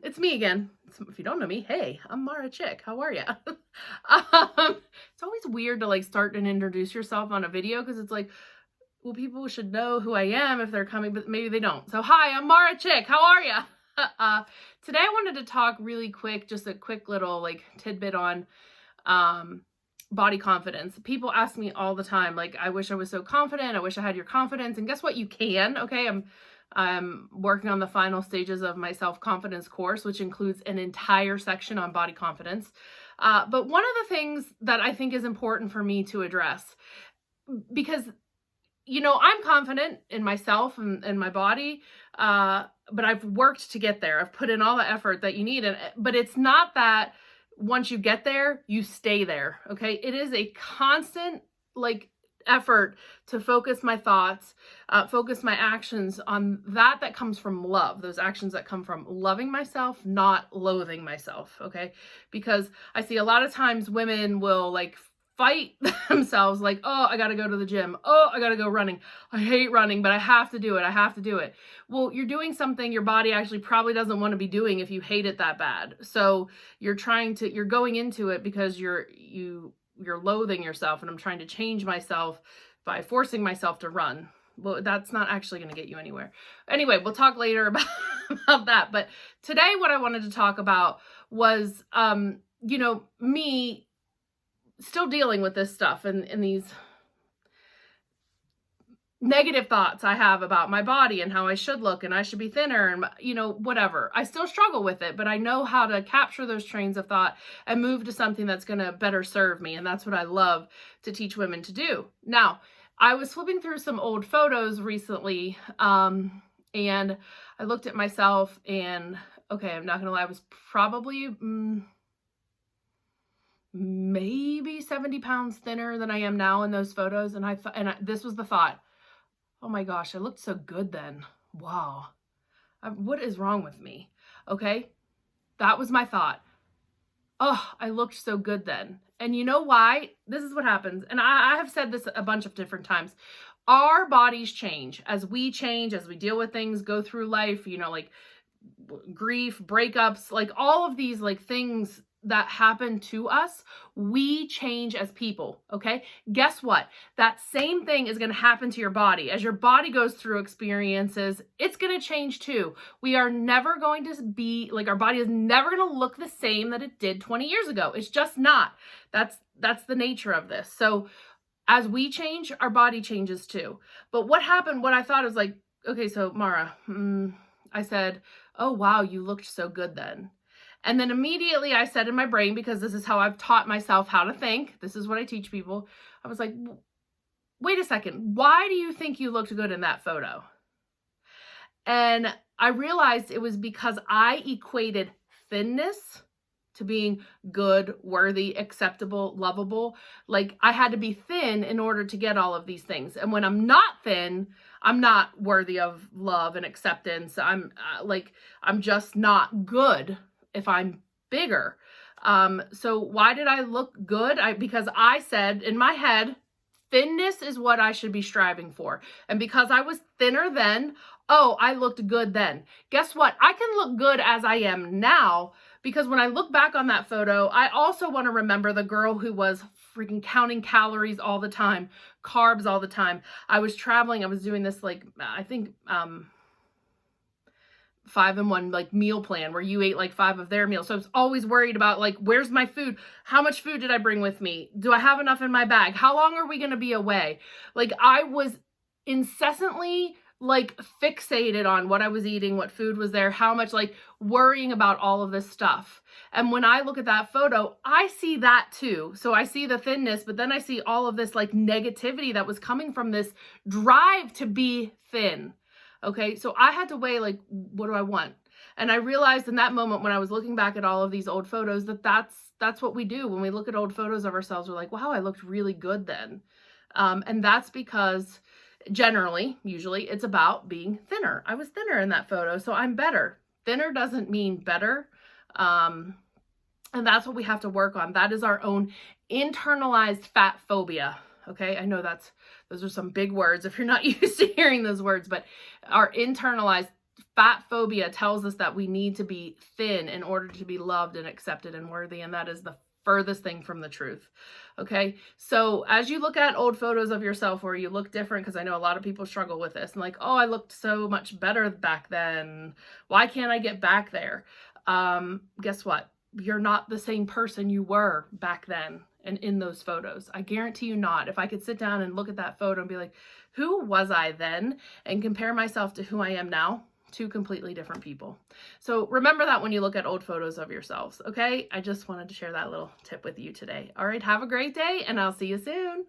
It's me again. If you don't know me, hey, I'm Maura Chick. How are ya? It's always weird to like start and introduce yourself on a video because it's like, well, people should know who I am if they're coming, but maybe they don't. So hi, I'm Maura Chick. How are ya? Today I wanted to talk really quick, just a quick little like tidbit on body confidence. People ask me all the time, like, I wish I was so confident. I wish I had your confidence. And guess what? You can. Okay, I'm working on the final stages of my self-confidence course, which includes an entire section on body confidence. But one of the things that I think is important for me to address, because, you know, I'm confident in myself and my body, but I've worked to get there. I've put in all the effort that you need. But it's not that once you get there, you stay there. Okay. It is a constant, like, effort to focus my thoughts, focus my actions on that comes from love, those actions that come from loving myself, not loathing myself. Okay. Because I see a lot of times women will like fight themselves like, oh, I got to go to the gym. Oh, I got to go running. I hate running, but I have to do it. I have to do it. Well, you're doing something your body actually probably doesn't want to be doing if you hate it that bad. So you're going into it because you're loathing yourself, and I'm trying to change myself by forcing myself to run. Well, that's not actually going to get you anywhere. Anyway, we'll talk later about that. But today what I wanted to talk about was, me still dealing with this stuff and these negative thoughts I have about my body and how I should look and I should be thinner and, whatever. I still struggle with it, but I know how to capture those trains of thought and move to something that's going to better serve me. And that's what I love to teach women to do. Now, I was flipping through some old photos recently, and I looked at myself and, okay, I'm not going to lie, I was probably maybe 70 pounds thinner than I am now in those photos. And this was the thought. Oh my gosh, I looked so good then. Wow. What is wrong with me? Okay. That was my thought. Oh, I looked so good then. And you know why? This is what happens. And I have said this a bunch of different times. Our bodies change as we deal with things, go through life, like grief, breakups, like all of these like things that happen to us, we change as people. Okay. Guess what? That same thing is going to happen to your body. As your body goes through experiences, it's going to change too. We are never going to be like, our body is never going to look the same that it did 20 years ago. It's just not. That's the nature of this. So as we change, our body changes too. But what happened, what I thought was like, okay, so Maura, I said, oh, wow, you looked so good then. And then immediately I said in my brain, because this is how I've taught myself how to think, this is what I teach people, I was like, wait a second, why do you think you looked good in that photo? And I realized it was because I equated thinness to being good, worthy, acceptable, lovable. Like I had to be thin in order to get all of these things. And when I'm not thin, I'm not worthy of love and acceptance. I'm just not good if I'm bigger. So why did I look good? Because I said in my head, thinness is what I should be striving for. And because I was thinner then, oh, I looked good then. Guess what? I can look good as I am now, because when I look back on that photo, I also want to remember the girl who was freaking counting calories all the time, carbs all the time. I was traveling. I was doing this, like, I think, 5-in-1 like meal plan where you ate like 5 of their meals. So I was always worried about like, where's my food? How much food did I bring with me? Do I have enough in my bag? How long are we going to be away? Like I was incessantly like fixated on what I was eating, what food was there, how much, like worrying about all of this stuff. And when I look at that photo, I see that too. So I see the thinness, but then I see all of this like negativity that was coming from this drive to be thin. Okay, so I had to weigh like, what do I want? And I realized in that moment when I was looking back at all of these old photos that's what we do. When we look at old photos of ourselves, we're like, wow, I looked really good then. And that's because usually it's about being thinner. I was thinner in that photo, so I'm better. Thinner doesn't mean better. And that's what we have to work on. That is our own internalized fat phobia. Okay, I know those are some big words if you're not used to hearing those words, but our internalized fat phobia tells us that we need to be thin in order to be loved and accepted and worthy, and that is the furthest thing from the truth. Okay, so as you look at old photos of yourself where you look different, because I know a lot of people struggle with this and like, oh, I looked so much better back then, why can't I get back there? Guess what? You're not the same person you were back then and in those photos. I guarantee you not. If I could sit down and look at that photo and be like, who was I then, and compare myself to who I am now, two completely different people. So remember that when you look at old photos of yourselves, okay? I just wanted to share that little tip with you today. All right, have a great day, and I'll see you soon.